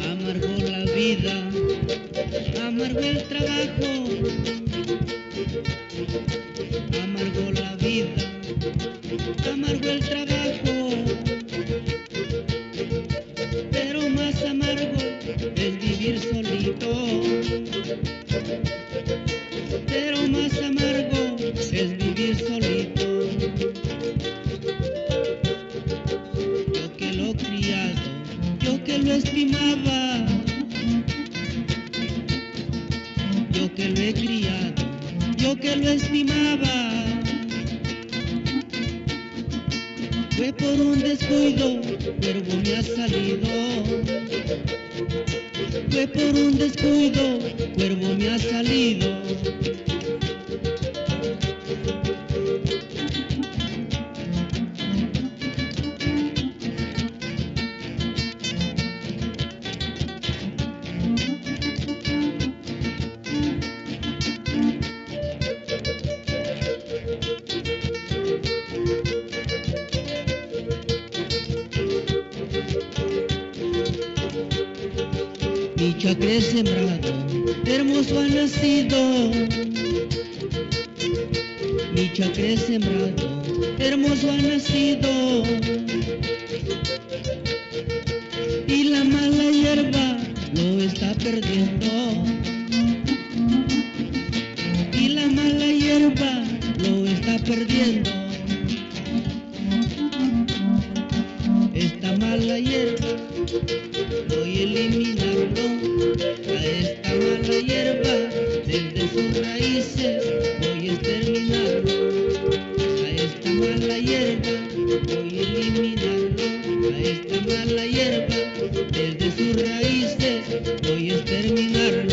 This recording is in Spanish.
Amargó la vida, amargó el trabajo, amargó la vida, amargó el trabajo, pero más amargo es vivir solito, pero más amargo es vivir solito. Yo que lo he criado, yo que lo estimaba, yo que lo he criado, yo que lo estimaba, fue por un descuido, cuervo me ha salido, fue por un descuido, cuervo me ha salido. Mi chacre sembrado, hermoso ha nacido. Mi chacre sembrado, hermoso ha nacido. Y la mala hierba lo está perdiendo. Y la mala hierba lo está perdiendo. Esta mala hierba voy a eliminarlo, a esta mala hierba desde sus raíces voy a exterminarlo, a esta mala hierba voy a eliminarlo, a esta mala hierba desde sus raíces voy a exterminarlo.